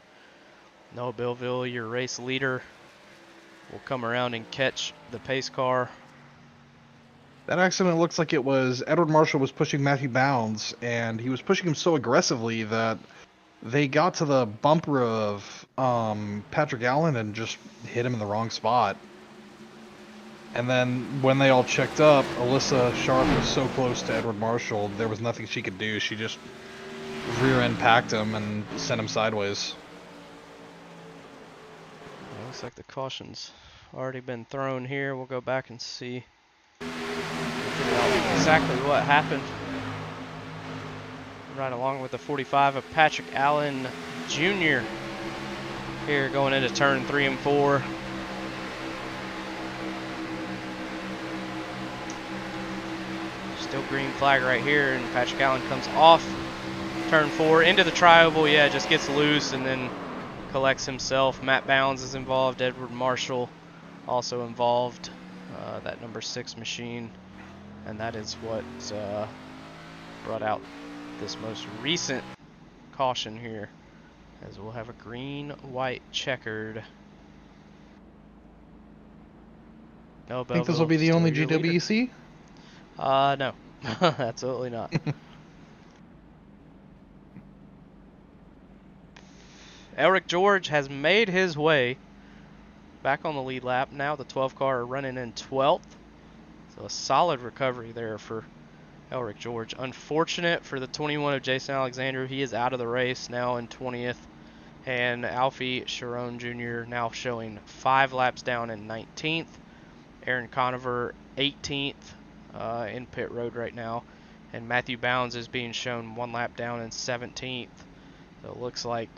Noah Belleville, your race leader, will come around and catch the pace car. That accident looks like it was Edward Marshall was pushing Matthew Bounds, and he was pushing him so aggressively that they got to the bumper of Patrick Allen and just hit him in the wrong spot. And then when they all checked up, Alyssa Sharp was so close to Edward Marshall, there was nothing she could do. She just rear-end packed him and sent him sideways. Looks like the caution's already been thrown here. We'll go back and see exactly what happened. Right along with the 45 of Patrick Allen Jr. here going into turn 3 and 4. Still green flag right here, and Patrick Allen comes off turn 4 into the tri-oval. Yeah, just gets loose and then collects himself. Matt Bounds is involved. Edward Marshall also involved. That number 6 machine. And that is what brought out this most recent caution here, as we'll have a green-white checkered. No, Think this will Belleville be the still only your leader. GWC? No, absolutely not. Elric George has made his way back on the lead lap. Now the 12 car are running in 12th. So a solid recovery there for Elric George. Unfortunate for the 21 of Jason Alexander. He is out of the race now in 20th. And Alfie Sharon Jr. now showing 5 laps down in 19th. Aaron Conover 18th in pit road right now. And Matthew Bounds is being shown 1 lap down in 17th. So it looks like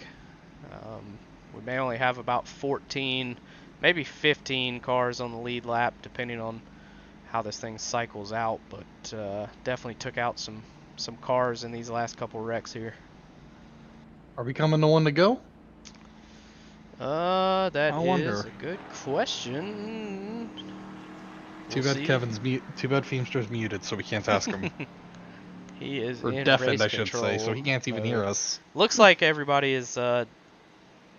we may only have about 14, maybe 15 cars on the lead lap, depending on how this thing cycles out. But definitely took out some cars in these last couple wrecks here. Are we coming to one to go? That I is wonder. a good question. Too We'll bad see. Kevin's mute. Too bad Feemster's muted, so we can't ask him. He is Or in deafened, race I should say, so control he can't even hear mode. us. Looks like everybody is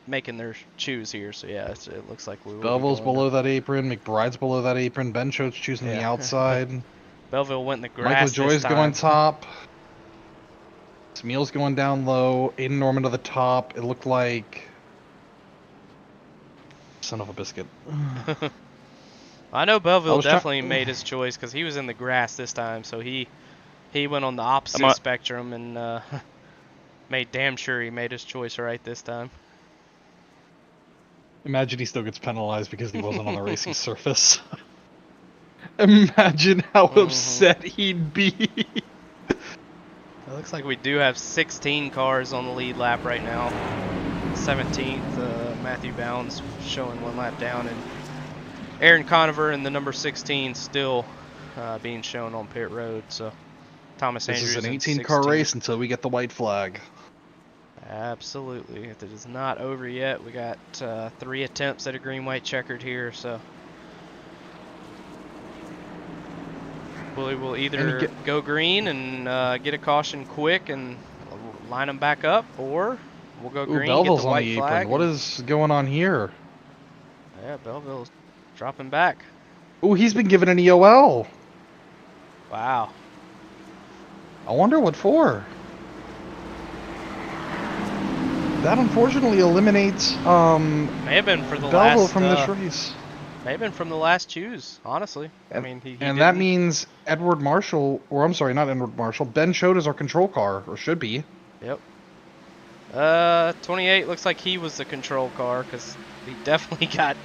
making their choose here, so yeah, it looks like we will Belleville's be going below that apron. McBride's below that apron. Ben Choate's choosing the outside. Belleville went in the Michael grass Joy's this time. going top. Smeal's going down low. Aiden Norman to the top. It looked like... Son of a biscuit. I know Belleville was try- definitely made his choice because he was in the grass this time, so he went on the opposite spectrum and made damn sure he made his choice right this time. Imagine he still gets penalized because he wasn't on the racing surface. Imagine how upset he'd be. It looks like we do have 16 cars on the lead lap right now. 17th, Matthew Bounds showing 1 lap down, and Aaron Conover in the number 16 still being shown on pit road. So Thomas Andrews. This is an 18-car race until we get the white flag. Absolutely. It is not over yet. We got 3 attempts at a green-white checkered here, so we'll either go green and get a caution quick and line them back up, or we'll go green, Belleville's get the white on the flag. apron. What is going on here? Yeah, Belleville's dropping back. Ooh, he's been given an EOL. Wow. I wonder what for. That unfortunately eliminates may have been for the Belleville last from this race. May have been from the last choose, honestly. And, I mean, he that means Edward Marshall, or I'm sorry, not Edward Marshall. Ben Choate is our control car, or should be. Yep. 28 looks like he was the control car because he definitely got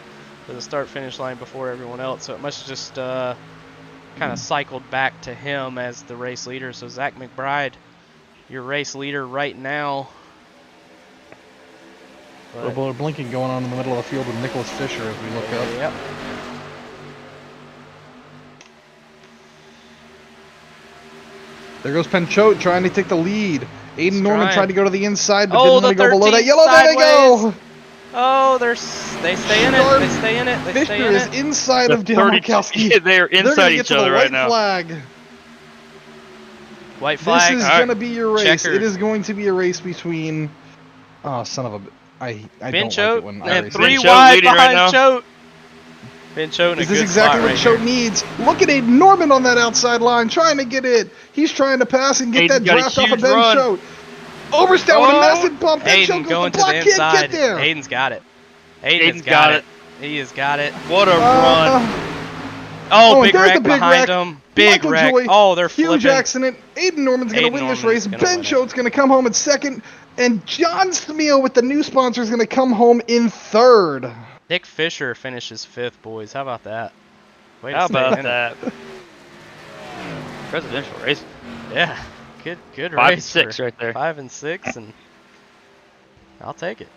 to the start-finish line before everyone else. So it must have just kind of cycled back to him as the race leader. So Zach McBride, your race leader right now. But blinking going on in the middle of the field with Nicholas Fisher as we look up. Yep. There goes Ben Choate trying to take the lead. Aiden Norman tried to go to the inside, but didn't want to go below that yellow. There they go! Oh, they stay in it. They stay in it. They Fisher stay in is it. inside of Dale Markowski. Yeah, they're inside each other right now. Flag. White flag. This is going to be your race. Checkered. It is going to be a race between... Oh, son of a... I Ben don't Choate like it when and 3 Choate wide leading behind right now. Choate. Ben Choate in a This good is exactly spot what right Choate here. needs. Look at Aiden Norman on that outside line, trying to get it. He's trying to pass and get that draft off of Ben Choate. Overstep with a massive bump. Ben Choate Aiden goes going the to block, the can't inside. get there. Aiden's got it. Aiden's got it. He has got it. What a run. Oh, big there's wreck the big behind wreck. him. Big Michael wreck. Joy, Oh, they're huge flipping. accident. Aiden Norman's going to win this race. Ben Choate's going to come home in second. And John Smeal with the new sponsor is going to come home in third. Nick Fisher finishes 5th, boys. How about that? Way to How stay about in that? Presidential race. Yeah. Good 5 race. and 6 right there. 5 and 6, and I'll take it.